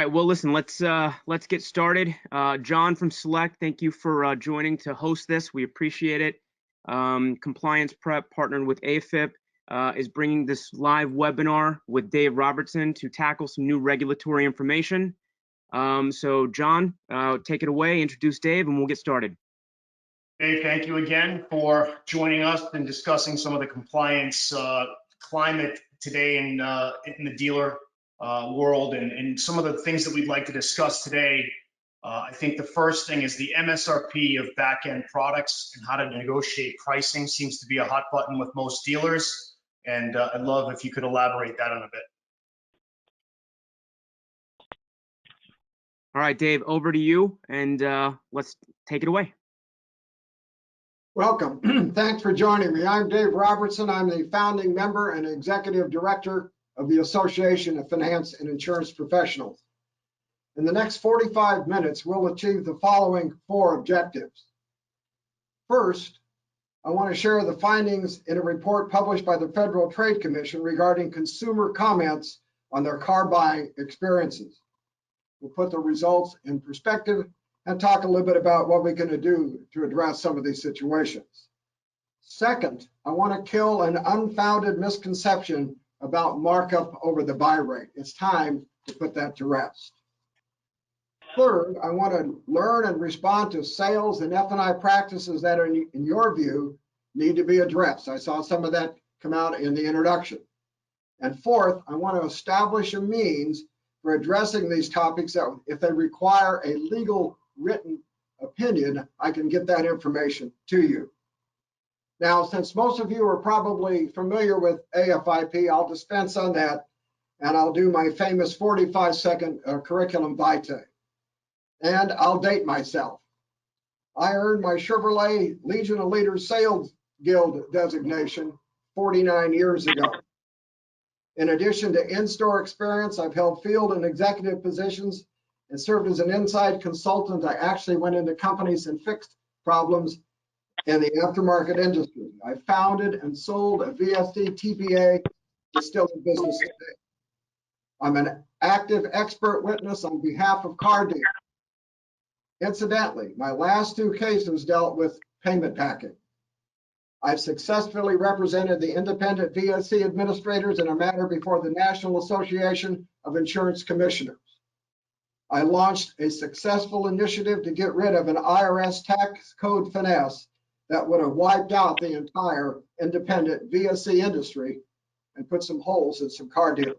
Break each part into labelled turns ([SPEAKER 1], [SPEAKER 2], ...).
[SPEAKER 1] right, well, listen, let's get started. John from Select, thank you for joining to host this. We appreciate it. Compliance Prep, partnered with AFIP, is bringing this live webinar with Dave Robertson to tackle some new regulatory information. So, John, take it away, introduce Dave, and we'll get started.
[SPEAKER 2] Dave, thank you again for joining us and discussing some of the compliance climate today in the dealer world and some of the things that we'd like to discuss today. I think the first thing is the MSRP of back-end products and how to negotiate pricing seems to be a hot button with most dealers. And I'd love if you could elaborate that on a bit.
[SPEAKER 1] All right, Dave, over to you, and let's take it away.
[SPEAKER 3] Welcome. Thanks for joining me. I'm Dave Robertson. I'm the founding member and executive director of the Association of Finance and Insurance Professionals. In the next 45 minutes, we'll achieve the following 4 objectives. First, I want to share the findings in a report published by the Federal Trade Commission regarding consumer comments on their car buying experiences. We'll put the results in perspective and talk a little bit about what we're going to do to address some of these situations. Second, I want to kill an unfounded misconception about markup over the buy rate. It's time to put that to rest. Third, I want to learn and respond to sales and F&I practices that, in your view, need to be addressed. I saw some of that come out in the introduction. And fourth, I want to establish a means for addressing these topics that, if they require a legal written opinion, I can get that information to you. Now, since most of you are probably familiar with AFIP, I'll dispense on that, and I'll do my famous 45-second curriculum vitae. And I'll date myself. I earned my Chevrolet Legion of Leaders Sales Guild designation 49 years ago. In addition to in-store experience, I've held field and executive positions and served as an inside consultant. I actually went into companies and fixed problems in the aftermarket industry. I founded and sold a VSC TPA that's still in business today. I'm an active expert witness on behalf of car dealers. Incidentally, my last 2 cases dealt with payment packing. I've successfully represented the independent VSC administrators in a matter before the National Association of Insurance Commissioners. I launched a successful initiative to get rid of an IRS tax code finesse that would have wiped out the entire independent VSC industry and put some holes in some car dealers.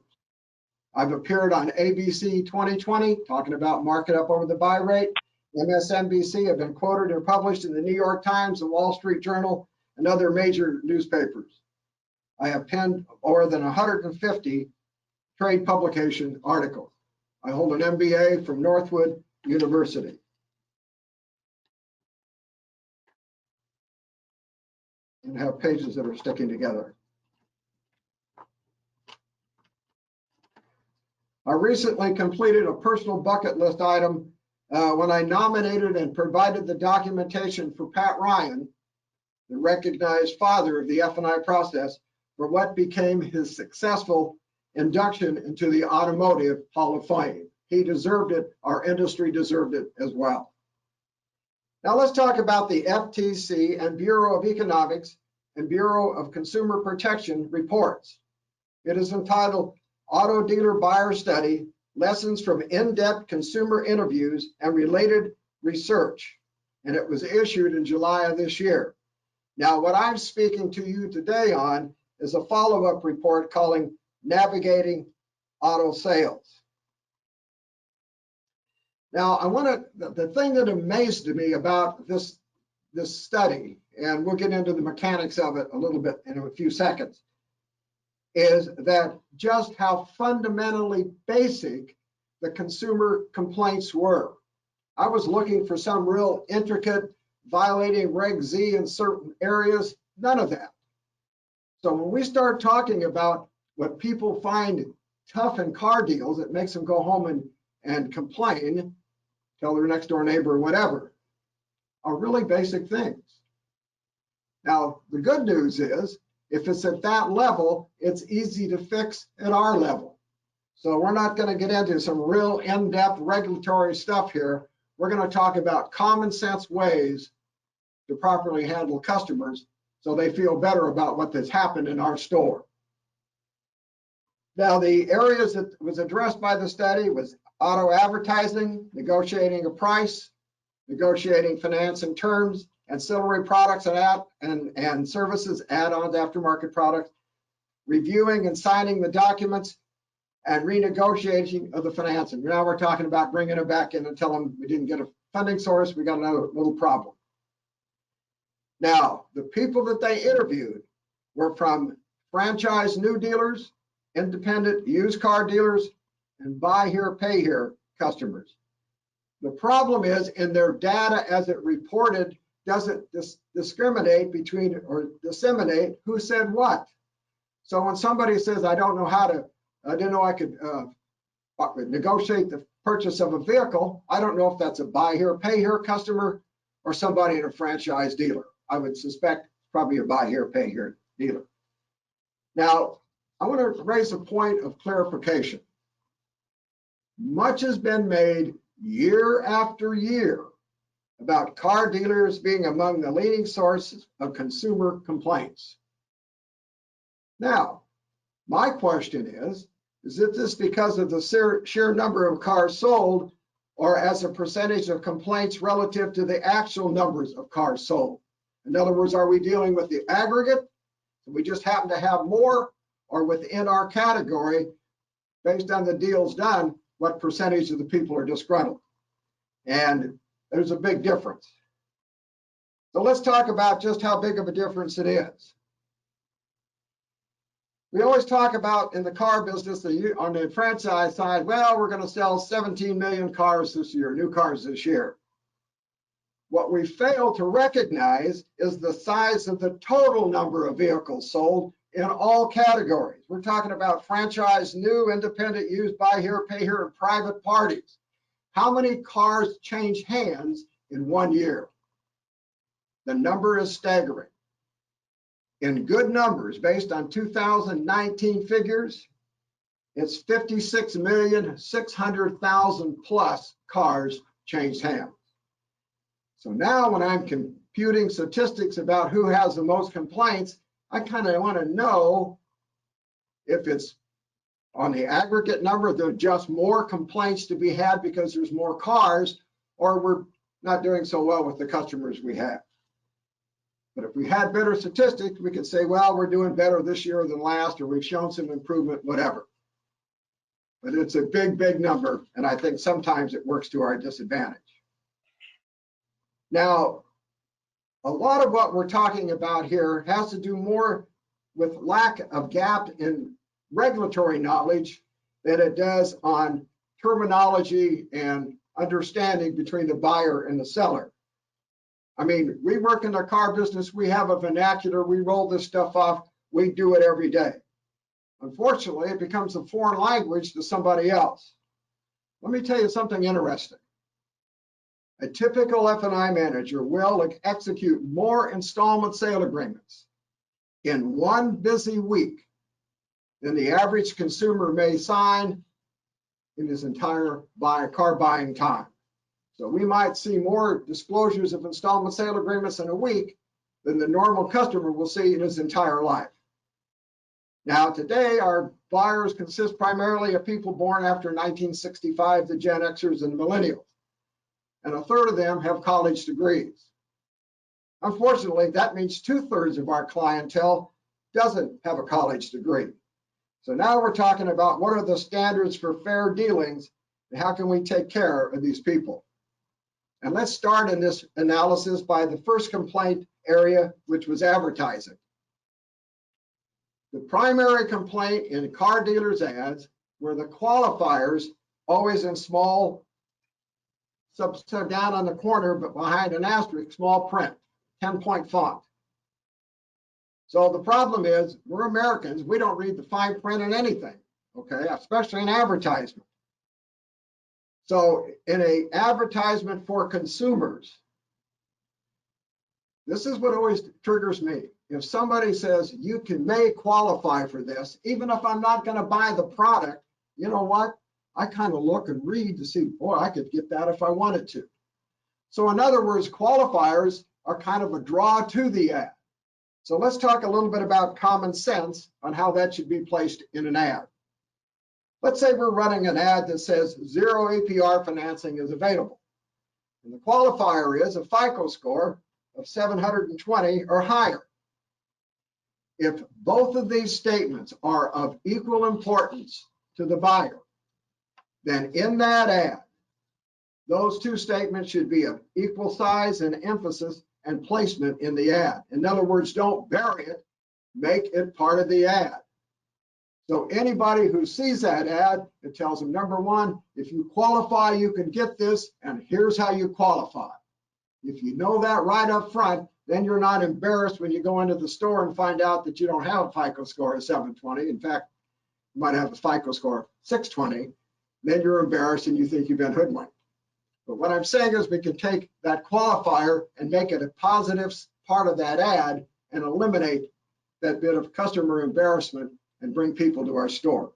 [SPEAKER 3] I've appeared on ABC 2020 talking about market up over the buy rate. MSNBC have been quoted or published in the New York Times, the Wall Street Journal, and other major newspapers. I have penned more than 150 trade publication articles. I hold an MBA from Northwood University. And have pages that are sticking together. I recently completed a personal bucket list item when I nominated and provided the documentation for Pat Ryan, the recognized father of the F&I process, for what became his successful induction into the Automotive Hall of Fame. He deserved it. Our industry deserved it as well. Now let's talk about the FTC and Bureau of Economics and Bureau of Consumer Protection reports. It is entitled Auto Dealer Buyer Study, Lessons from In-Depth Consumer Interviews and Related Research. And it was issued in July of this year. Now, what I'm speaking to you today on is a follow-up report calling Navigating Auto Sales. Now, the thing that amazed me about this study, and we'll get into the mechanics of it a little bit in a few seconds, is that just how fundamentally basic the consumer complaints were. I was looking for some real intricate violating Reg Z in certain areas, none of that. So when we start talking about what people find tough in car deals, it makes them go home and complain, tell their next door neighbor or whatever, are really basic things. Now, the good news is, if it's at that level, it's easy to fix at our level. So we're not going to get into some real in-depth regulatory stuff here. We're going to talk about common sense ways to properly handle customers so they feel better about what has happened in our store. Now, the areas that was addressed by the study was auto advertising, negotiating a price, negotiating financing terms, ancillary products and services, add-ons, aftermarket products, reviewing and signing the documents, and renegotiating of the financing. Now we're talking about bringing them back in and telling them we didn't get a funding source, we got another little problem. Now, the people that they interviewed were from franchise new dealers, independent used car dealers, and buy here, pay here customers. The problem is in their data as it reported doesn't discriminate between or disseminate who said what. So when somebody says, I don't know how to, I didn't know I could negotiate the purchase of a vehicle, I don't know if that's a buy here, pay here customer or somebody in a franchise dealer. I would suspect probably a buy here, pay here dealer. Now, I want to raise a point of clarification. Much has been made year after year about car dealers being among the leading sources of consumer complaints. Now, my question is this because of the sheer number of cars sold or as a percentage of complaints relative to the actual numbers of cars sold? In other words, are we dealing with the aggregate? We just happen to have more, or within our category, based on the deals done, what percentage of the people are disgruntled? And there's a big difference. So let's talk about just how big of a difference it is. We always talk about in the car business, on the franchise side, well, we're going to sell 17 million cars this year, new cars this year. What we fail to recognize is the size of the total number of vehicles sold in all categories. We're talking about franchise, new, independent, used, buy here, pay here, and private parties. How many cars change hands in 1 year? The number is staggering. In good numbers, based on 2019 figures, it's 56,600,000 plus cars changed hands. So now when I'm computing statistics about who has the most complaints, I kind of want to know if it's on the aggregate number, there's just more complaints to be had because there's more cars, or we're not doing so well with the customers we have. But if we had better statistics, we could say, well, we're doing better this year than last, or we've shown some improvement, whatever. But it's a big, big number, and I think sometimes it works to our disadvantage. Now, a lot of what we're talking about here has to do more with lack of gap in regulatory knowledge than it does on terminology and understanding between the buyer and the seller. I mean, we work in the car business, we have a vernacular, we roll this stuff off, we do it every day. Unfortunately, it becomes a foreign language to somebody else. Let me tell you something interesting. A typical F&I manager will execute more installment sale agreements in one busy week than the average consumer may sign in his entire car buying time. So we might see more disclosures of installment sale agreements in a week than the normal customer will see in his entire life. Now, today, our buyers consist primarily of people born after 1965, the Gen Xers and millennials. And a third of them have college degrees. Unfortunately, that means 2/3 of our clientele doesn't have a college degree. So now we're talking about what are the standards for fair dealings and how can we take care of these people? And let's start in this analysis by the first complaint area, which was advertising. The primary complaint in car dealers' ads were the qualifiers, always in small, down on the corner, but behind an asterisk, small print, 10-point font. So the problem is, we're Americans, we don't read the fine print in anything, okay, especially in advertisement. So in an advertisement for consumers, this is what always triggers me. If somebody says you may qualify for this, even if I'm not going to buy the product, you know what? I kind of look and read to see, boy, I could get that if I wanted to. So in other words, qualifiers are kind of a draw to the ad. So let's talk a little bit about common sense on how that should be placed in an ad. Let's say we're running an ad that says 0 APR financing is available. And the qualifier is a FICO score of 720 or higher. If both of these statements are of equal importance to the buyer, then in that ad, those two statements should be of equal size and emphasis and placement in the ad. In other words, don't bury it, make it part of the ad. So anybody who sees that ad, it tells them, number one, if you qualify, you can get this, and here's how you qualify. If you know that right up front, then you're not embarrassed when you go into the store and find out that you don't have a FICO score of 720. In fact, you might have a FICO score of 620. Then you're embarrassed and you think you've been hoodwinked. But what I'm saying is we can take that qualifier and make it a positive part of that ad and eliminate that bit of customer embarrassment and bring people to our store.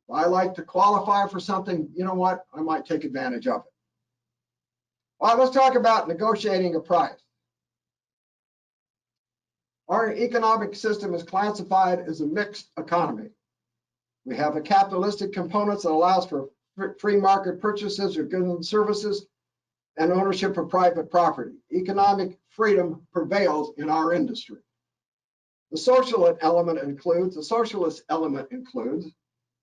[SPEAKER 3] If I like to qualify for something, you know what? I might take advantage of it. All right, let's talk about negotiating a price. Our economic system is classified as a mixed economy. We have a capitalistic component that allows for free market purchases of goods and services and ownership of private property. Economic freedom prevails in our industry. The socialist element includes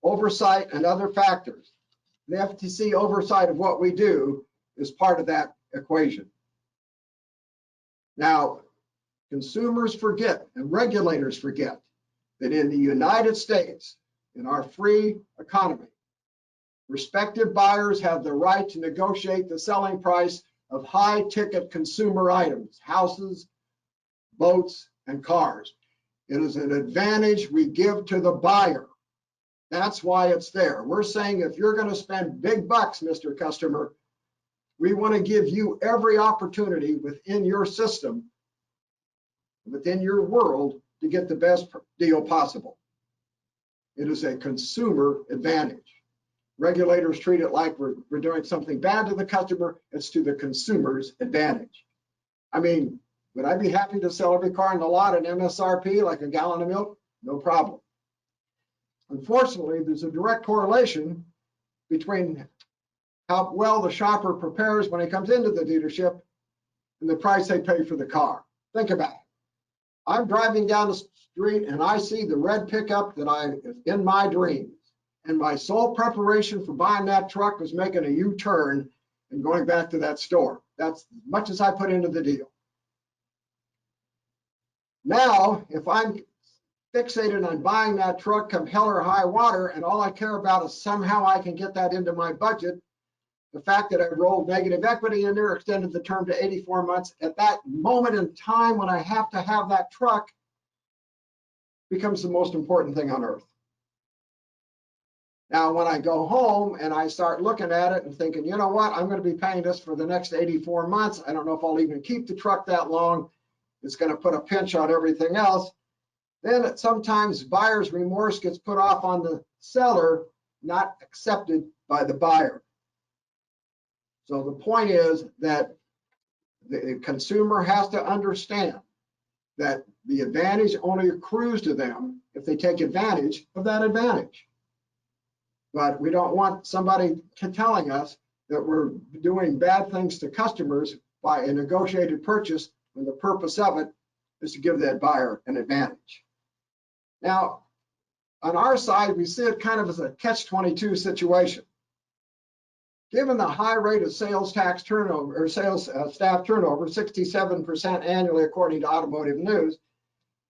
[SPEAKER 3] oversight and other factors. The FTC oversight of what we do is part of that equation. Now, consumers forget and regulators forget that in the United States, in our free economy, respective buyers have the right to negotiate the selling price of high-ticket consumer items, houses, boats, and cars. It is an advantage we give to the buyer. That's why it's there. We're saying if you're going to spend big bucks, Mr. Customer, we want to give you every opportunity within your system, within your world, to get the best deal possible. It is a consumer advantage. Regulators treat it like we're doing something bad to the customer. It's to the consumer's advantage. I mean, would I be happy to sell every car in the lot at MSRP like a gallon of milk? No problem. Unfortunately, there's a direct correlation between how well the shopper prepares when he comes into the dealership and the price they pay for the car. Think about it. I'm driving down the street and I see the red pickup that is in my dreams. And my sole preparation for buying that truck was making a U-turn and going back to that store. That's as much as I put into the deal. Now, if I'm fixated on buying that truck come hell or high water, and all I care about is somehow I can get that into my budget, the fact that I rolled negative equity in there, extended the term to 84 months, at that moment in time when I have to have that truck, becomes the most important thing on earth. Now, when I go home and I start looking at it and thinking, you know what, I'm going to be paying this for the next 84 months. I don't know if I'll even keep the truck that long. It's going to put a pinch on everything else. Then sometimes buyer's remorse gets put off on the seller, not accepted by the buyer. So the point is that the consumer has to understand that the advantage only accrues to them if they take advantage of that advantage. But we don't want somebody telling us that we're doing bad things to customers by a negotiated purchase when the purpose of it is to give that buyer an advantage. Now, on our side, we see it kind of as a catch-22 situation. Given the high rate of sales tax turnover or sales staff turnover, 67% annually according to Automotive News,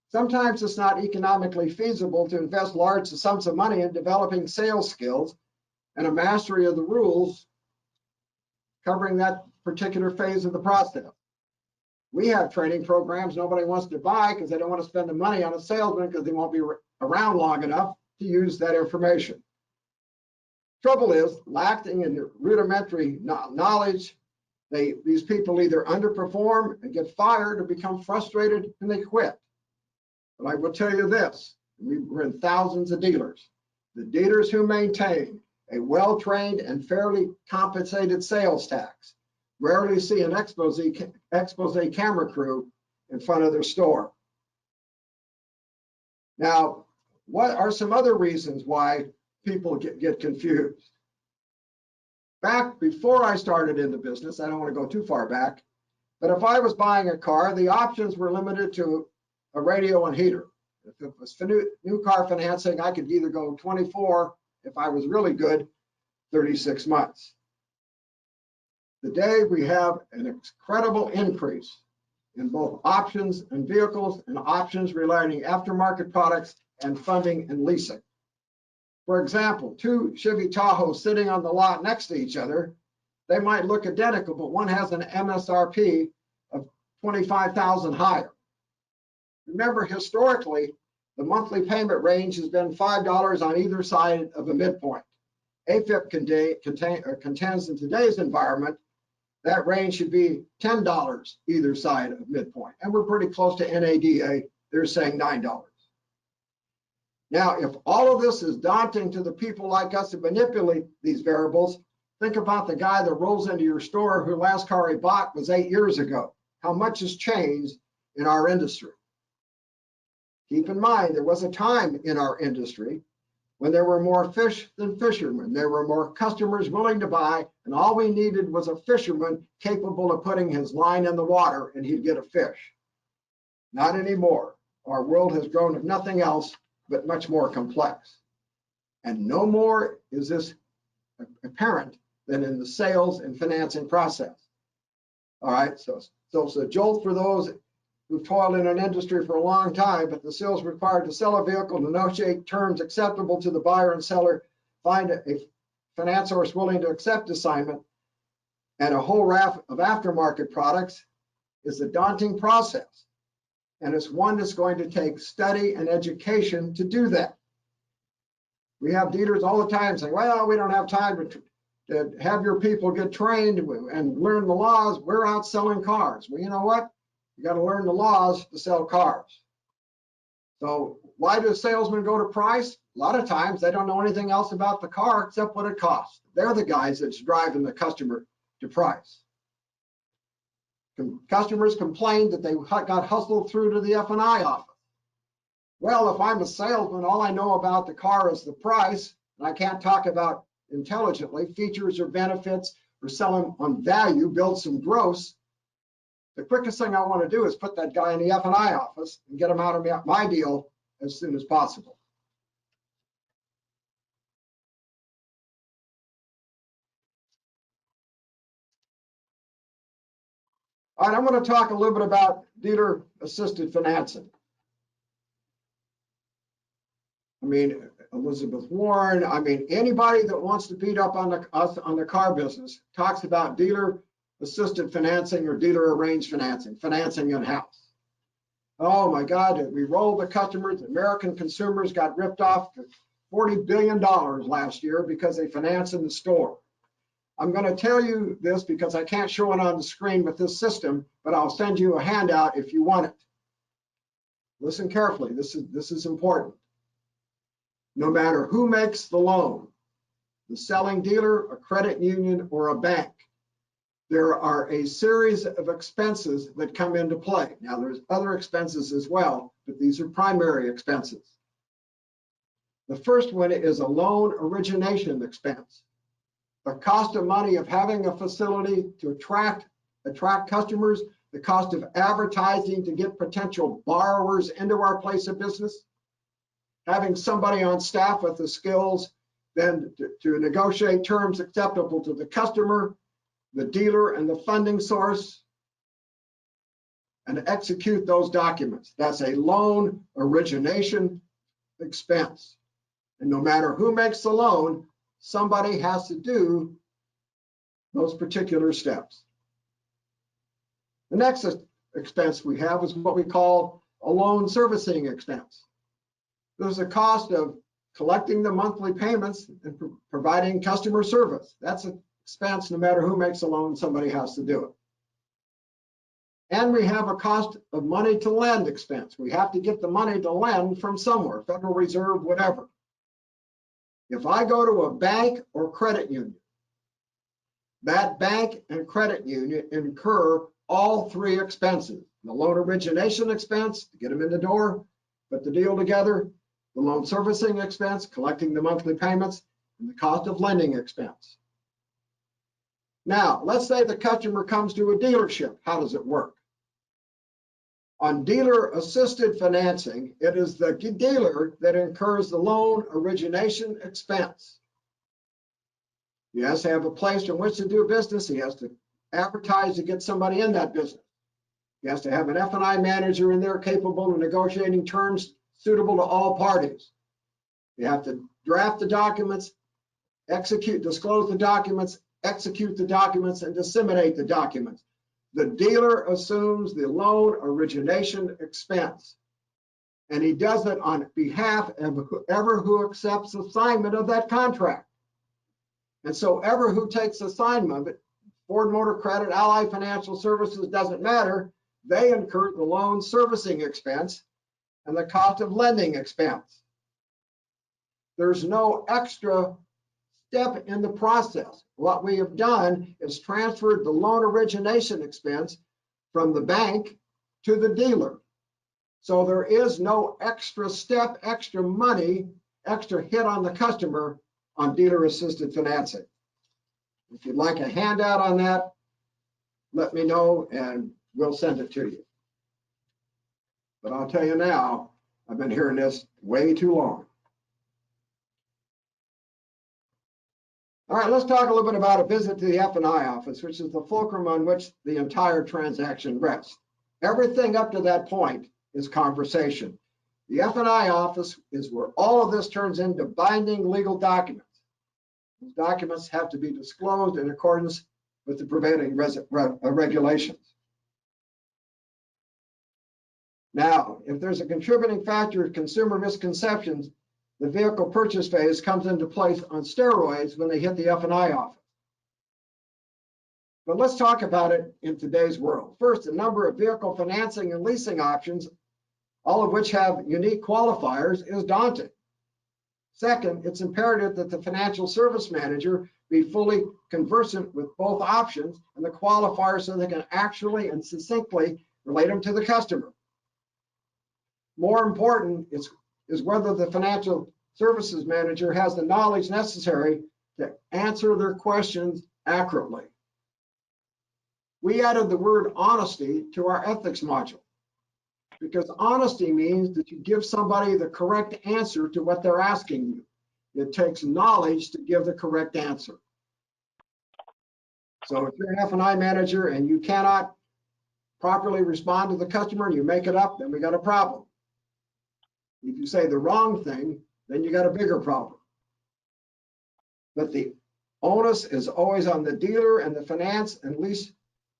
[SPEAKER 3] sometimes it's not economically feasible to invest large sums of money in developing sales skills and a mastery of the rules covering that particular phase of the process. We have training programs nobody wants to buy because they don't want to spend the money on a salesman because they won't be around long enough to use that information. Trouble is, lacking in rudimentary knowledge, these people either underperform and get fired or become frustrated and they quit. But I will tell you this, we're in thousands of dealers. The dealers who maintain a well-trained and fairly compensated sales tax rarely see an expose camera crew in front of their store. Now, what are some other reasons why people get confused? Back before I started in the business, I don't want to go too far back, but if I was buying a car, the options were limited to a radio and heater. If it was new car financing, I could either go 24, if I was really good, 36 months. Today, we have an incredible increase in both options and vehicles and options relating aftermarket products and funding and leasing. For example, two Chevy Tahoes sitting on the lot next to each other, they might look identical, but one has an MSRP of $25,000 higher. Remember, historically, the monthly payment range has been $5 on either side of a midpoint. AFIP contends in today's environment, that range should be $10 either side of midpoint. And we're pretty close to NADA. They're saying $9. Now, if all of this is daunting to the people like us who manipulate these variables, think about the guy that rolls into your store who last car he bought was 8 years ago. How much has changed in our industry? Keep in mind, there was a time in our industry when there were more fish than fishermen. There were more customers willing to buy, and all we needed was a fisherman capable of putting his line in the water and he'd get a fish. Not anymore. Our world has grown to nothing else but much more complex. And no more is this apparent than in the sales and financing process. All right, so it's a jolt for those who've toiled in an industry for a long time, but the sales required to sell a vehicle, negotiate terms acceptable to the buyer and seller, find a finance source willing to accept assignment, and a whole raft of aftermarket products is a daunting process. And it's one that's going to take study and education to do that. We have dealers all the time saying, well, we don't have time to have your people get trained and learn the laws. We're out selling cars. Well, you know what? You got to learn the laws to sell cars. So why do salesmen go to price? A lot of times they don't know anything else about the car except what it costs. They're the guys that's driving the customer to price. Customers complain that they got hustled through to the F&I office. Well, if I'm a salesman, all I know about the car is the price, and I can't talk about intelligently features or benefits or sell them on value, build some gross. The quickest thing I want to do is put that guy in the F&I office and get him out of my deal as soon as possible. All right, I'm going to talk a little bit about dealer-assisted financing. I mean, Elizabeth Warren, I mean, anybody that wants to beat up on us on the car business talks about dealer-assisted financing or dealer-arranged financing, financing in-house. Oh my God, we rolled the customers. American consumers got ripped off $40 billion last year because they financed in the store. I'm going to tell you this because I can't show it on the screen with this system, but I'll send you a handout if you want it. Listen carefully. This is important. No matter who makes the loan, the selling dealer, a credit union, or a bank, there are a series of expenses that come into play. Now, there's other expenses as well, but these are primary expenses. The first one is a loan origination expense. The cost of money of having a facility to attract customers, the cost of advertising to get potential borrowers into our place of business, having somebody on staff with the skills then to negotiate terms acceptable to the customer, the dealer, and the funding source, and execute those documents. That's a loan origination expense. And no matter who makes the loan, somebody has to do those particular steps. The next expense we have is what we call a loan servicing expense. There's a cost of collecting the monthly payments and providing customer service. That's an expense. No matter who makes a loan, somebody has to do it. And we have a cost of money to lend expense. We have to get the money to lend from somewhere, Federal Reserve, whatever. If I go to a bank or credit union, that bank and credit union incur all three expenses: the loan origination expense to get them in the door, put the deal together, the loan servicing expense, collecting the monthly payments, and the cost of lending expense. Now, let's say the customer comes to a dealership. How does it work? On dealer-assisted financing, it is the dealer that incurs the loan origination expense. He has to have a place in which to do business. He has to advertise to get somebody in that business. He has to have an F&I manager in there capable of negotiating terms suitable to all parties. You have to draft the documents, disclose the documents, execute the documents, and disseminate the documents. The dealer assumes the loan origination expense, and he does it on behalf of whoever who accepts assignment of that contract. And so ever who takes assignment of it, Ford Motor Credit, Ally Financial Services, doesn't matter, they incur the loan servicing expense and the cost of lending expense. There's no extra step in the process. What we have done is transferred the loan origination expense from the bank to the dealer. So there is no extra step, extra money, extra hit on the customer on dealer-assisted financing. If you'd like a handout on that, let me know and we'll send it to you. But I'll tell you now, I've been hearing this way too long. All right, let's talk a little bit about a visit to the F&I office, which is the fulcrum on which the entire transaction rests. Everything up to that point is conversation. The F&I office is where all of this turns into binding legal documents. These documents have to be disclosed in accordance with the prevailing regulations. Now, if there's a contributing factor of consumer misconceptions, the vehicle purchase phase comes into place on steroids when they hit the F&I office. But let's talk about it in today's world. First, the number of vehicle financing and leasing options, all of which have unique qualifiers, is daunting. Second, it's imperative that the financial service manager be fully conversant with both options and the qualifiers so they can actually and succinctly relate them to the customer. More important is whether the financial services manager has the knowledge necessary to answer their questions accurately. We added the word honesty to our ethics module because honesty means that you give somebody the correct answer to what they're asking you. It takes knowledge to give the correct answer. So if you're an F&I manager and you cannot properly respond to the customer and you make it up, then we got a problem. If you say the wrong thing, then you got a bigger problem. But the onus is always on the dealer and the finance and lease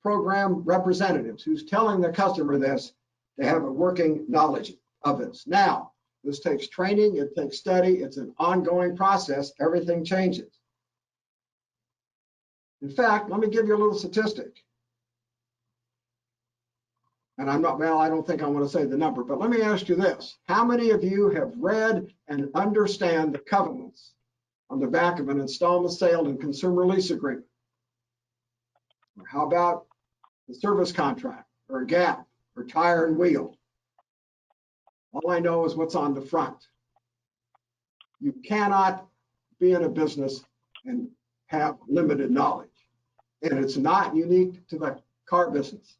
[SPEAKER 3] program representatives who's telling the customer this to have a working knowledge of this. Now, this takes training, it takes study, it's an ongoing process, everything changes. In fact, let me give you a little statistic. And I don't think I want to say the number, but let me ask you this. How many of you have read and understand the covenants on the back of an installment sale and consumer lease agreement? Or how about the service contract or a gap or tire and wheel? All I know is what's on the front. You cannot be in a business and have limited knowledge. And it's not unique to the car business.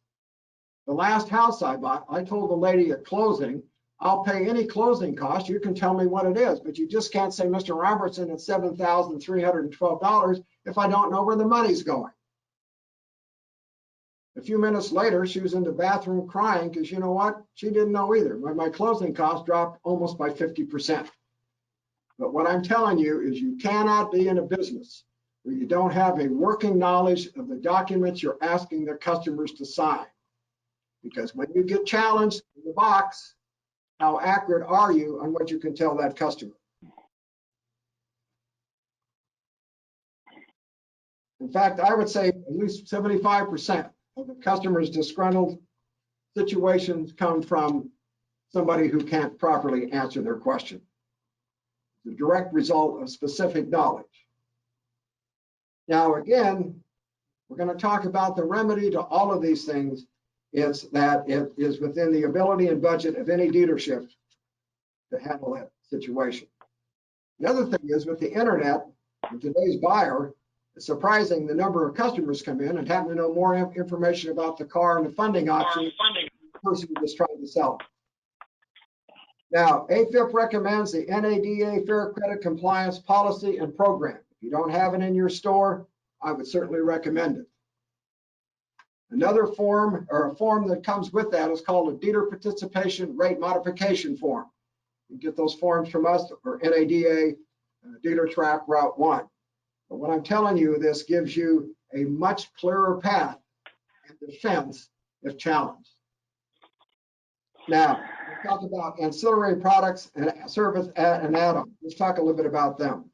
[SPEAKER 3] The last house I bought, I told the lady at closing, I'll pay any closing cost. You can tell me what it is, but you just can't say, Mr. Robertson, it's $7,312 if I don't know where the money's going. A few minutes later, she was in the bathroom crying because you know what? She didn't know either. My closing cost dropped almost by 50%. But what I'm telling you is you cannot be in a business where you don't have a working knowledge of the documents you're asking the customers to sign. Because when you get challenged in the box, how accurate are you on what you can tell that customer? In fact, I would say at least 75% of the customer's disgruntled situations come from somebody who can't properly answer their question. the direct result of specific knowledge. Now, again, we're going to talk about the remedy to all of these things. It's that it is within the ability and budget of any dealership to handle that situation. The other thing is with the internet, with today's buyer, it's surprising the number of customers come in and happen to know more information about the car and the funding option than the person who just trying to sell it. Now, AFIP recommends the NADA Fair Credit Compliance Policy and Program. If you don't have it in your store, I would certainly recommend it. Another form, or a form that comes with that, is called a Dealer Participation Rate Modification Form. You get those forms from us, or NADA Dealer Track Route 1. But what I'm telling you, this gives you a much clearer path and defense if challenged. Now, we talk about ancillary products and service and add-on. Let's talk a little bit about them.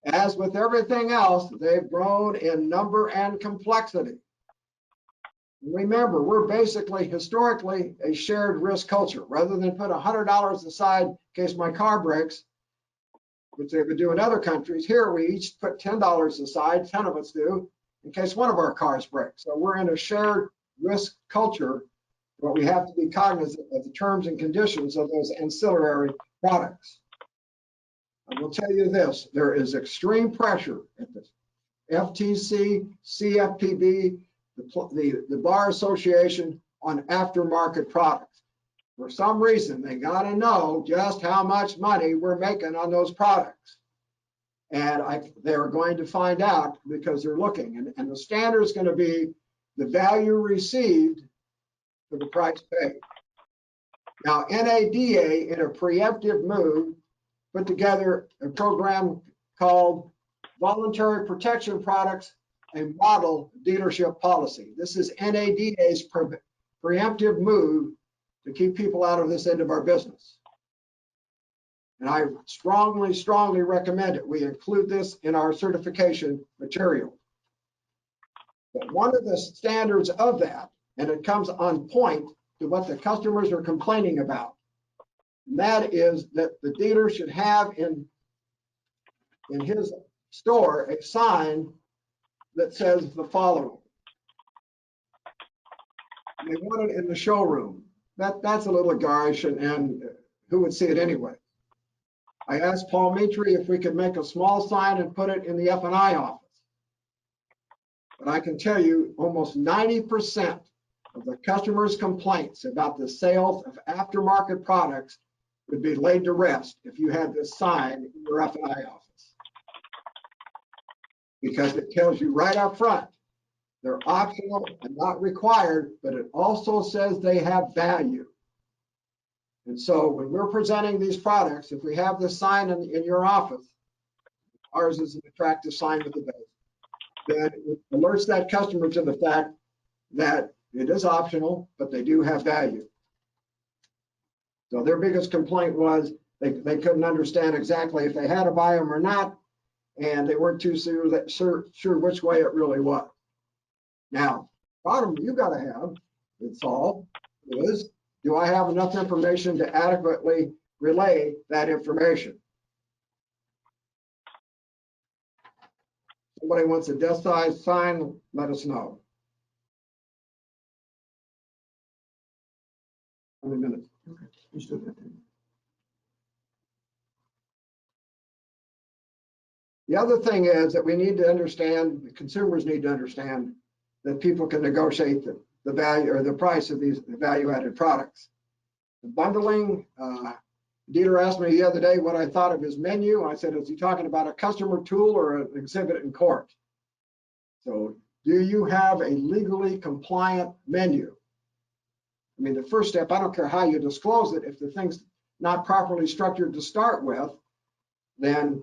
[SPEAKER 3] As with everything else, they've grown in number and complexity. Remember, we're basically historically a shared risk culture. Rather than put $100 aside in case my car breaks, which they would do in other countries, here we each put $10 aside, 10 of us do, in case one of our cars breaks. So we're in a shared risk culture, but we have to be cognizant of the terms and conditions of those ancillary products. I will tell you this, there is extreme pressure at the FTC, CFPB, the Bar Association on aftermarket products. For some reason, they got to know just how much money we're making on those products. And they're going to find out because they're looking. And the standard is going to be the value received for the price paid. Now, NADA, in a preemptive move, put together a program called Voluntary Protection Products, a model dealership policy. This is NADA's preemptive move to keep people out of this end of our business. And I strongly, strongly recommend it. We include this in our certification material. But one of the standards of that, and it comes on point to what the customers are complaining about, and that is that the dealer should have in his store a sign that says the following. And they want it in the showroom. That's a little garish, and who would see it anyway? I asked Paul Mitri if we could make a small sign and put it in the F&I office. But I can tell you almost 90% of the customers' complaints about the sales of aftermarket products would be laid to rest if you had this sign in your F&I office. Because it tells you right up front, they're optional and not required, but it also says they have value. And so when we're presenting these products, if we have this sign in your office, ours is an attractive sign with the base, then it alerts that customer to the fact that it is optional, but they do have value. So their biggest complaint was they couldn't understand exactly if they had to buy them or not, and they weren't too sure which way it really was. Now, problem you got to have, it's all, is, do I have enough information to adequately relay that information? Somebody wants a desk-sized sign, let us know. How many minutes? Okay, you still got 10. The other thing is that we need to understand, the consumers need to understand that people can negotiate the value or the price of these value-added products. The bundling, dealer asked me the other day what I thought of his menu. I said, is he talking about a customer tool or an exhibit in court? So do you have a legally compliant menu? I mean, the first step, I don't care how you disclose it, if the thing's not properly structured to start with, then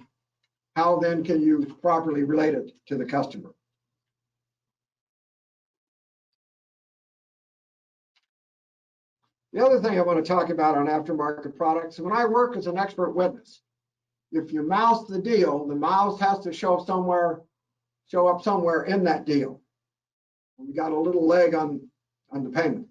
[SPEAKER 3] how then can you properly relate it to the customer? The other thing I want to talk about on aftermarket products, when I work as an expert witness, if you mouse the deal, the mouse has to show up somewhere in that deal. We got a little leg on the payment.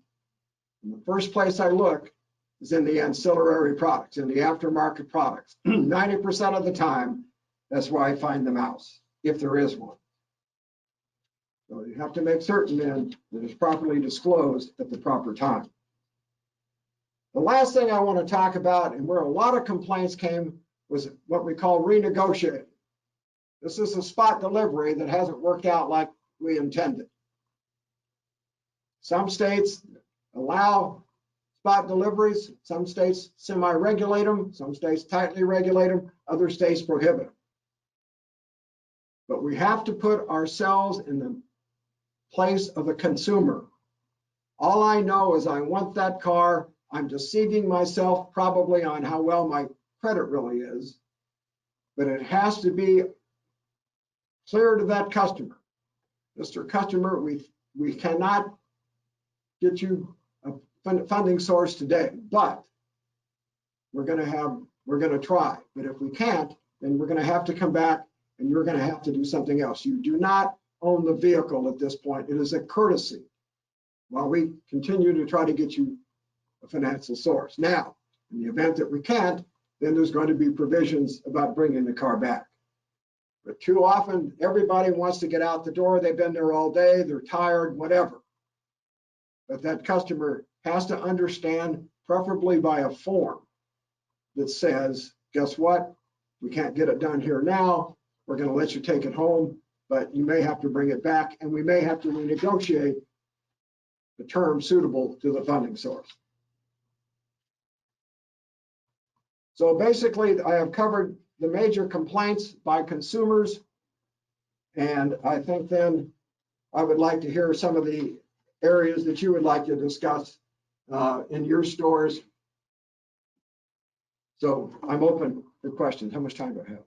[SPEAKER 3] And the first place I look is in the ancillary products, in the aftermarket products. 90% of the time, that's where I find the mouse, if there is one. So you have to make certain then that it's properly disclosed at the proper time. The last thing I want to talk about, and where a lot of complaints came, was what we call renegotiating. This is a spot delivery that hasn't worked out like we intended. Some states allow spot deliveries, some states semi-regulate them, some states tightly regulate them, other states prohibit them. But we have to put ourselves in the place of the consumer. All I know is I want that car. I'm deceiving myself probably on how well my credit really is, but it has to be clear to that customer. Mr. Customer, we cannot get you a funding source today, but we're going to try. But if we can't, then we're going to have to come back and you're going to have to do something else. You do not own the vehicle at this point. It is a courtesy while we continue to try to get you a financial source. Now, in the event that we can't, then there's going to be provisions about bringing the car back. But too often, everybody wants to get out the door. They've been there all day. They're tired, whatever. But that customer has to understand, preferably by a form that says, guess what? We can't get it done here now. We're going to let you take it home, but you may have to bring it back, and we may have to renegotiate the term suitable to the funding source. So basically, I have covered the major complaints by consumers, and I think then I would like to hear some of the areas that you would like to discuss in your stores. So I'm open for questions. How much time do I have?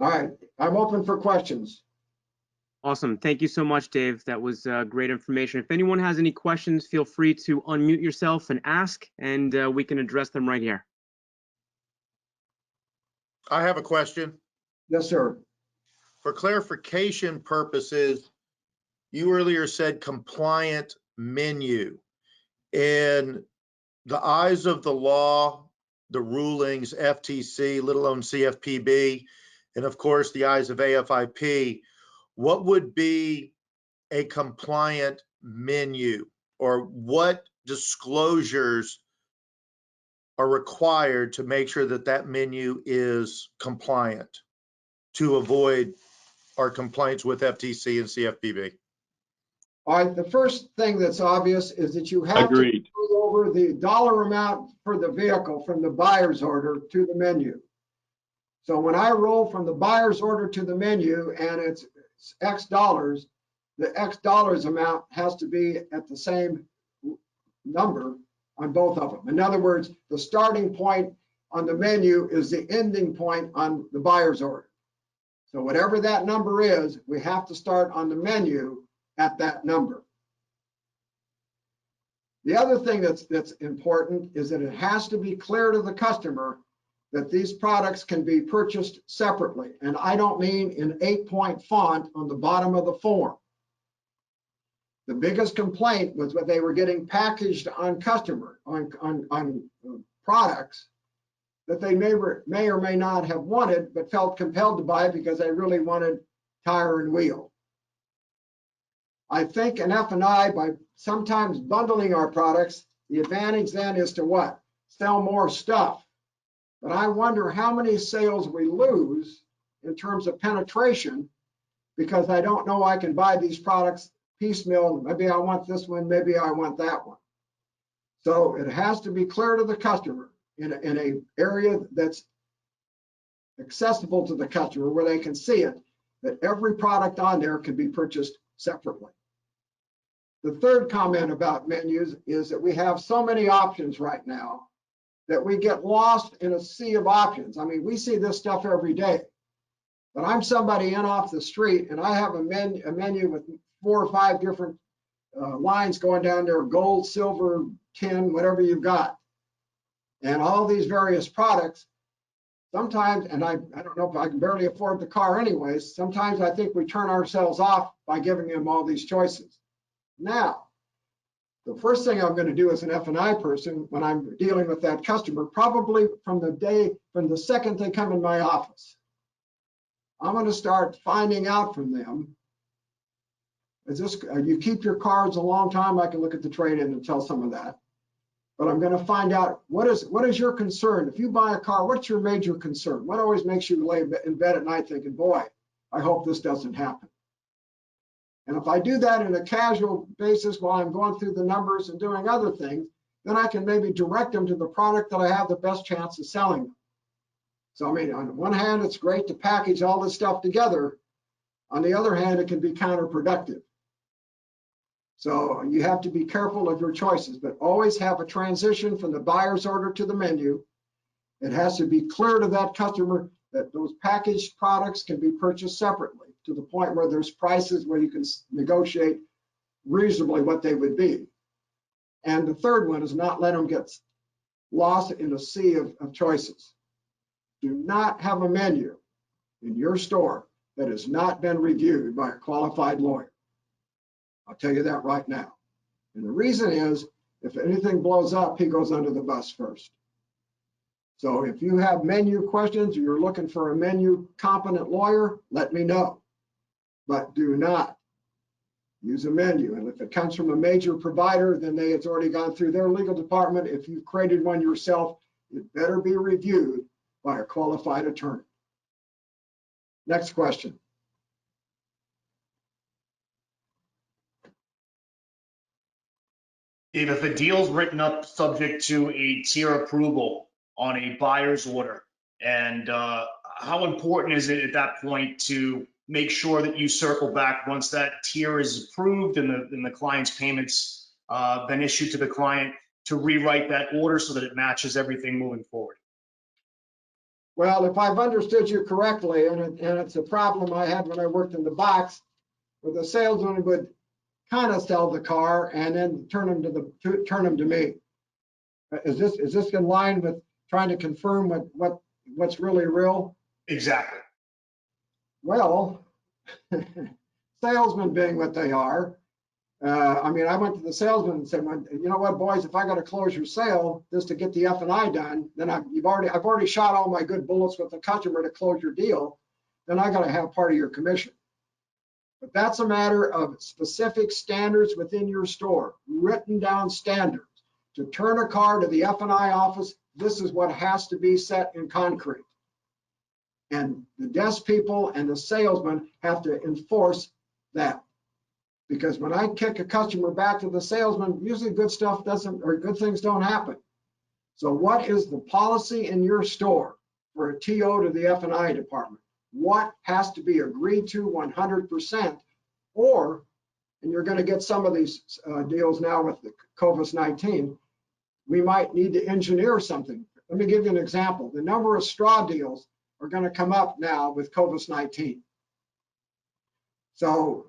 [SPEAKER 3] All right, I'm open for questions.
[SPEAKER 1] Awesome. Thank you so much, Dave. That was great information. If anyone has any questions, feel free to unmute yourself and ask, and we can address them right here.
[SPEAKER 4] I have a question.
[SPEAKER 3] Yes, sir.
[SPEAKER 4] For clarification purposes, you earlier said compliant menu. In the eyes of the law, the rulings, FTC, let alone CFPB, and of course the eyes of AFIP, what would be a compliant menu, or what disclosures are required to make sure that that menu is compliant to avoid our complaints with FTC and CFPB?
[SPEAKER 3] All right, the first thing that's obvious is that you have to go over the dollar amount for the vehicle from the buyer's order to the menu. So when I roll from the buyer's order to the menu and it's X dollars, the X dollars amount has to be at the same number on both of them. In other words, the starting point on the menu is the ending point on the buyer's order. So whatever that number is, we have to start on the menu at that number. The other thing that's important is that it has to be clear to the customer that these products can be purchased separately. And I don't mean in 8-point font on the bottom of the form. The biggest complaint was what they were getting packaged on products that they may or may not have wanted, but felt compelled to buy because they really wanted tire and wheel. I think in F&I, by sometimes bundling our products, the advantage then is to what? Sell more stuff. But I wonder how many sales we lose in terms of penetration because I don't know I can buy these products piecemeal. Maybe I want this one, maybe I want that one. So it has to be clear to the customer in an area that's accessible to the customer where they can see it, that every product on there can be purchased separately. The third comment about menus is that we have so many options right now that we get lost in a sea of options. I mean, we see this stuff every day, but I'm somebody in off the street and I have a menu with 4 or 5 different lines going down there, gold, silver, tin, whatever you've got. And all these various products, sometimes, and I don't know if I can barely afford the car anyways, sometimes I think we turn ourselves off by giving them all these choices. Now, The first thing I'm going to do as an F&I person when I'm dealing with that customer, probably from the second they come in my office, I'm going to start finding out from them. You keep your cards a long time? I can look at the trade-in and tell some of that. But I'm going to find out what is your concern. If you buy a car, what's your major concern? What always makes you lay in bed at night thinking, boy, I hope this doesn't happen. And if I do that in a casual basis while I'm going through the numbers and doing other things, then I can maybe direct them to the product that I have the best chance of selling them. So, I mean, on one hand, it's great to package all this stuff together. On the other hand, it can be counterproductive. So you have to be careful of your choices, but always have a transition from the buyer's order to the menu. It has to be clear to that customer that those packaged products can be purchased separately to the point where there's prices where you can negotiate reasonably what they would be. And the third one is not let them get lost in a sea of choices. Do not have a menu in your store that has not been reviewed by a qualified lawyer. I'll tell you that right now. And the reason is, if anything blows up, he goes under the bus first. So if you have menu questions or you're looking for a menu competent lawyer, let me know. But do not use a menu. And if it comes from a major provider, then it's already gone through their legal department. If you've created one yourself, it better be reviewed by a qualified attorney. Next question.
[SPEAKER 2] Dave, if a deal's written up subject to a tier approval on a buyer's order, and how important is it at that point to make sure that you circle back once that tier is approved and the client's payments been issued to the client to rewrite that order so that it matches everything moving forward?
[SPEAKER 3] Well, if I've understood you correctly, and it's a problem I had when I worked in the box, where the salesman would kind of sell the car and then turn them to me. Is this in line with trying to confirm what's really real?
[SPEAKER 2] Exactly.
[SPEAKER 3] Well, salesmen being what they are, I mean, I went to the salesman and said, well, you know what, boys, if I got to close your sale just to get the F&I done, then I've already shot all my good bullets with the customer to close your deal, then I got to have part of your commission. But that's a matter of specific standards within your store, written down standards. To turn a car to the F&I office, this is what has to be set in concrete. And the desk people and the salesman have to enforce that. Because when I kick a customer back to the salesman, usually good things don't happen. So what is the policy in your store for a TO to the F&I department? What has to be agreed to 100%, or, and you're going to get some of these deals now with the COVID-19, we might need to engineer something. Let me give you an example. The number of straw deals are going to come up now with COVID-19. So,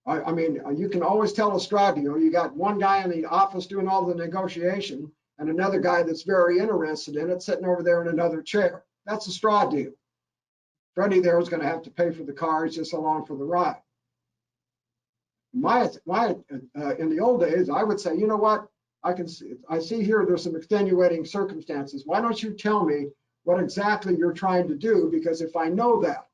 [SPEAKER 3] I mean, you can always tell a straw deal. You got one guy in the office doing all the negotiation and another guy that's very interested in it sitting over there in another chair. That's a straw deal. Freddie there was going to have to pay for the car, he's just along for the ride. In the old days, I would say, you know what, I see here there's some extenuating circumstances. Why don't you tell me what exactly you're trying to do? Because if I know that,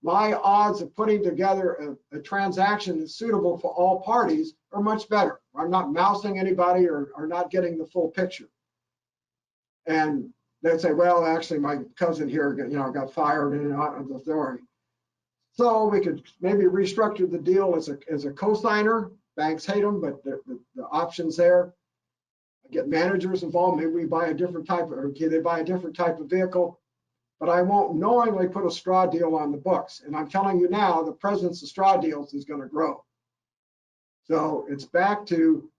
[SPEAKER 3] my odds of putting together a transaction that's suitable for all parties are much better. I'm not mousing anybody or not getting the full picture. And they'd say, well, actually, my cousin here, got fired and out of the authority. So we could maybe restructure the deal as a co-signer. Banks hate them, but the options there. Get managers involved. Maybe we buy a different type, or they buy a different type of vehicle. But I won't knowingly put a straw deal on the books. And I'm telling you now, the presence of straw deals is going to grow. So it's back to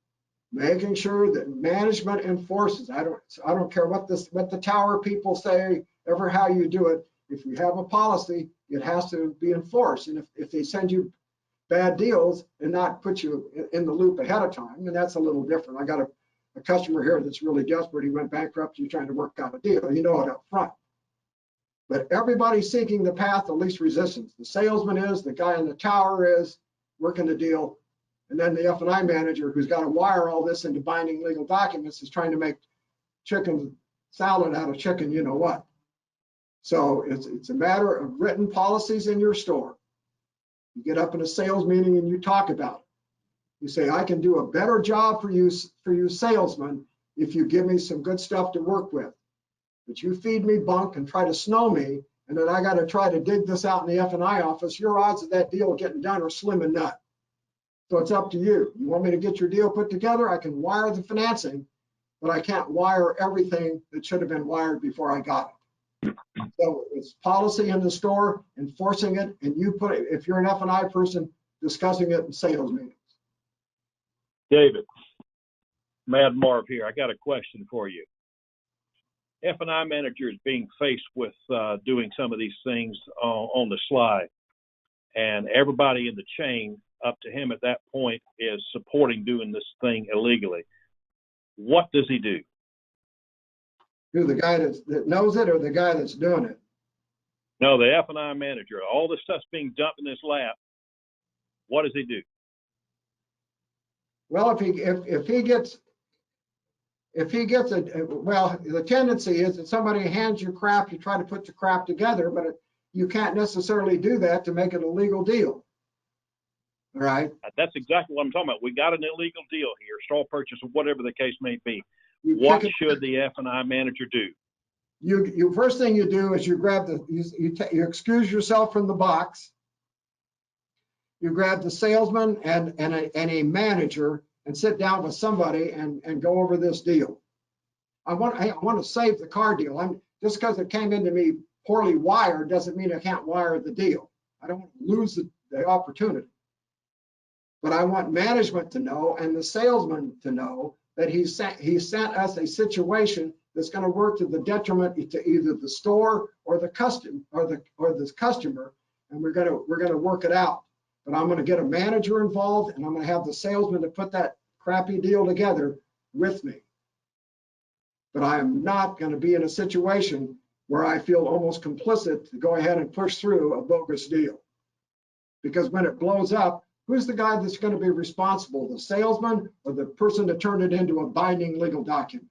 [SPEAKER 3] making sure that management enforces. I don't care what the tower people say, ever how you do it. If you have a policy, it has to be enforced. And if they send you bad deals and not put you in the loop ahead of time, and that's a little different. I got a customer here that's really desperate. He went bankrupt. He's trying to work out a deal. You know it up front. But everybody's seeking the path of least resistance. The salesman is, the guy in the tower is, working the deal. And then the F&I manager, who's got to wire all this into binding legal documents, is trying to make chicken salad out of chicken, you know what. So it's a matter of written policies in your store. You get up in a sales meeting and you talk about it. You say, I can do a better job for you salesmen if you give me some good stuff to work with. But you feed me bunk and try to snow me, and then I got to try to dig this out in the F&I office, your odds of that deal getting done are slim and none. So it's up to you. You want me to get your deal put together? I can wire the financing, but I can't wire everything that should have been wired before I got it. So it's policy in the store, enforcing it, and you put it, if you're an F&I person, discussing it in sales meetings.
[SPEAKER 5] David, Mad Marv here. I got a question for you. F&I manager is being faced with doing some of these things on the slide, and everybody in the chain up to him at that point is supporting doing this thing illegally. What does he do?
[SPEAKER 3] Who, the guy that knows it or the guy that's doing it?
[SPEAKER 5] No, the F&I manager. All this stuff's being dumped in his lap. What does he do?
[SPEAKER 3] Well, if he gets well, the tendency is that somebody hands you crap, you try to put the crap together, but you can't necessarily do that to make it a legal deal. All right.
[SPEAKER 5] That's exactly what I'm talking about. We got an illegal deal here, straw purchase or whatever the case may be.
[SPEAKER 3] You
[SPEAKER 5] what should the F&I manager do?
[SPEAKER 3] You first thing you do is you grab you excuse yourself from the box. You grab the salesman and a manager and sit down with somebody and go over this deal. I want to save the car deal. Just because it came into me poorly wired doesn't mean I can't wire the deal. I don't want to lose the opportunity. But I want management to know and the salesman to know that he sent us a situation that's going to work to the detriment to either the store or the customer, and we're going to work it out. But I'm going to get a manager involved, and I'm going to have the salesman to put that crappy deal together with me. But I am not going to be in a situation where I feel almost complicit to go ahead and push through a bogus deal. Because when it blows up, who's the guy that's going to be responsible, the salesman or the person that turned it into a binding legal document?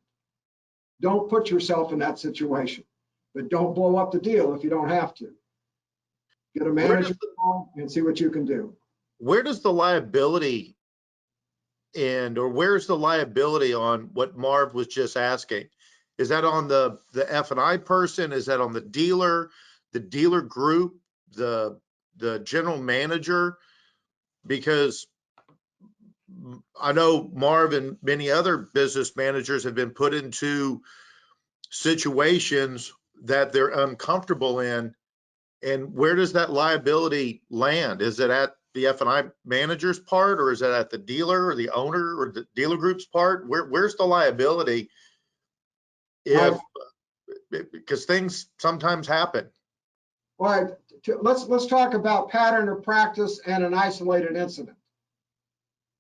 [SPEAKER 3] Don't put yourself in that situation, but don't blow up the deal if you don't have to. Get a manager and see what you can do.
[SPEAKER 4] Where does the liability end, or where's the liability on what Marv was just asking? Is that on the F&I person? Is that on the dealer group, the general manager? Because I know Marv and many other business managers have been put into situations that they're uncomfortable in. And where does that liability land? Is it at the F&I manager's part, or is it at the dealer or the owner or the dealer group's part? Where's the liability? Because things sometimes happen.
[SPEAKER 3] Well, let's talk about pattern of practice and an isolated incident.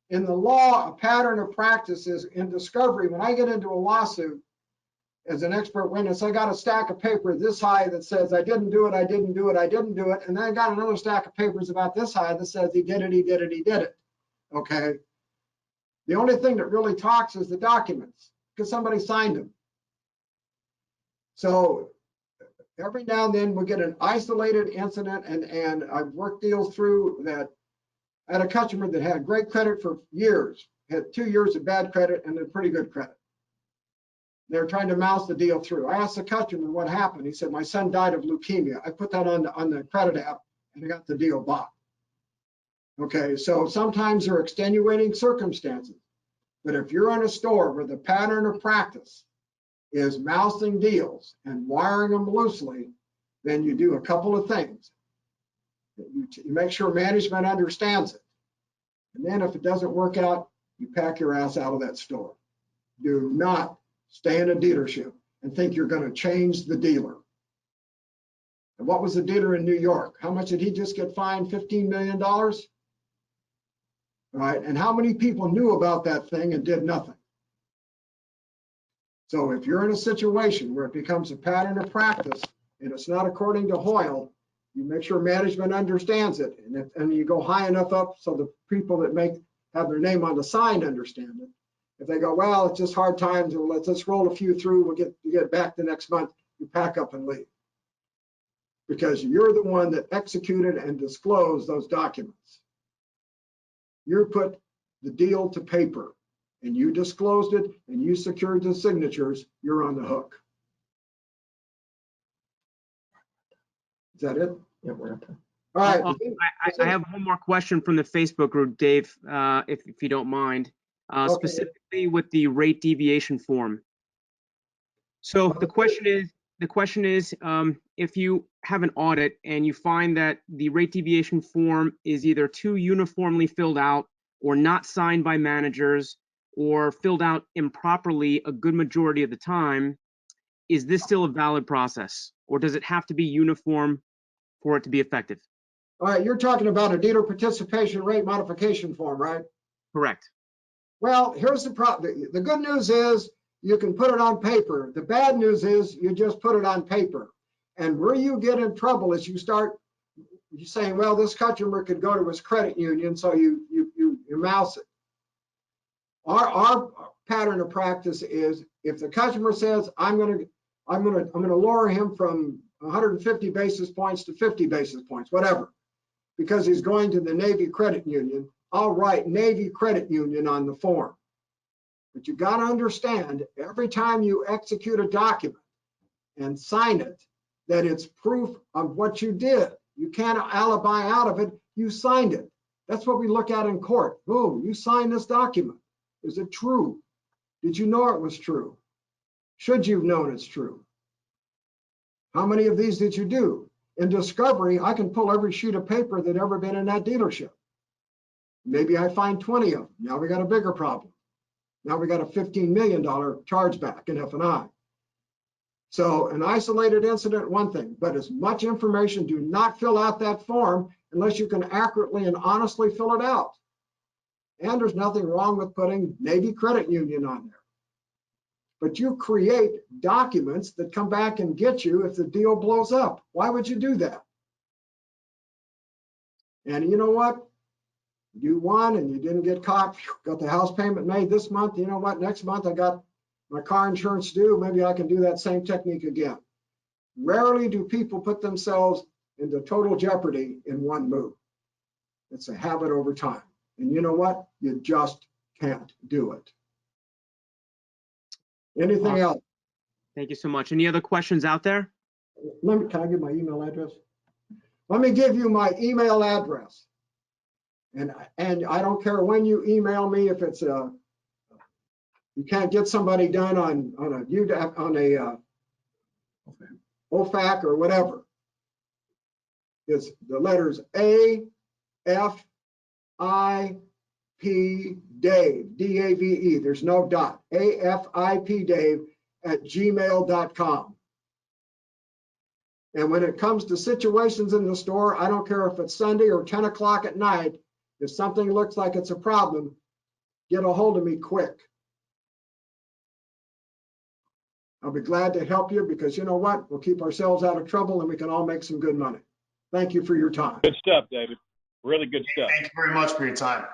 [SPEAKER 3] In the law, a pattern of practice is in discovery. When I get into a lawsuit as an expert witness, I got a stack of paper this high that says I didn't do it, I didn't do it, I didn't do it. And then I got another stack of papers about this high that says he did it, he did it, he did it. Okay. The only thing that really talks is the documents because somebody signed them. So every now and then we get an isolated incident, and I've worked deals through that. I had a customer that had great credit for years, had 2 years of bad credit and then pretty good credit. They were trying to mouse the deal through. I asked the customer what happened. He said, my son died of leukemia. I put that on the credit app and I got the deal bought. Okay, so sometimes there are extenuating circumstances. But if you're in a store where the pattern of practice is mousing deals and wiring them loosely, then you do a couple of things. You make sure management understands it. And then if it doesn't work out, you pack your ass out of that store. Do not stay in a dealership and think you're going to change the dealer. And what was the dealer in New York? How much did he just get fined? $15 million? Right? And how many people knew about that thing and did nothing? So if you're in a situation where it becomes a pattern of practice and it's not according to Hoyle, you make sure management understands it, and you go high enough up so the people that make have their name on the sign understand it. If they go, well, it's just hard times, or let's roll a few through, we'll get back the next month, you pack up and leave. Because you're the one that executed and disclosed those documents. You put the deal to paper and you disclosed it and you secured the signatures, you're on the hook. Is that it?
[SPEAKER 4] Yeah, we're okay.
[SPEAKER 3] All right.
[SPEAKER 1] I have one more question from the Facebook group, Dave, if you don't mind,
[SPEAKER 3] Okay.
[SPEAKER 1] specifically with the rate deviation form. So the question is, if you have an audit and you find that the rate deviation form is either too uniformly filled out or not signed by managers or filled out improperly a good majority of the time, is this still a valid process, or does it have to be uniform for it to be effective?
[SPEAKER 3] All right, you're talking about a dealer participation rate modification form, right?
[SPEAKER 1] Correct.
[SPEAKER 3] Well, here's the problem. The good news is you can put it on paper. The bad news is you just put it on paper. And where you get in trouble is you start saying, well, this customer could go to his credit union, so you mouse it. Our pattern of practice is if the customer says, I'm gonna lower him from 150 basis points to 50 basis points, whatever, because he's going to the Navy credit union, I'll write Navy credit union on the form. But you got to understand, every time you execute a document and sign it, that it's proof of what you did. You can't alibi out of it. You signed it. That's what we look at in court. Boom, you signed this document. Is it true? Did you know it was true? Should you have known it's true? How many of these did you do? In discovery, I can pull every sheet of paper that ever been in that dealership. Maybe I find 20 of them. Now we got a bigger problem. Now we got a $15 million chargeback in F&I. So an isolated incident, one thing, but as much information, do not fill out that form unless you can accurately and honestly fill it out. And there's nothing wrong with putting Navy credit union on there. But you create documents that come back and get you if the deal blows up. Why would you do that? And you know what? You won and you didn't get caught. Got the house payment made this month. You know what? Next month I got my car insurance due. Maybe I can do that same technique again. Rarely do people put themselves into total jeopardy in one move. It's a habit over time. And you know what? You just can't do it. Anything else?
[SPEAKER 1] Thank you so much. Any other questions out there?
[SPEAKER 3] Can I give my email address? Let me give you my email address. And I don't care when you email me, if it's you can't get somebody done on a OFAC or whatever. It's the letters AFIP Dave, D-A-V-E. There's no dot. AFIP Dave at gmail.com. And when it comes to situations in the store, I don't care if it's Sunday or 10 o'clock at night, if something looks like it's a problem, get a hold of me quick. I'll be glad to help you because you know what? We'll keep ourselves out of trouble and we can all make some good money. Thank you for your time.
[SPEAKER 5] Good stuff, David. Really good stuff.
[SPEAKER 2] Thank you very much for your time.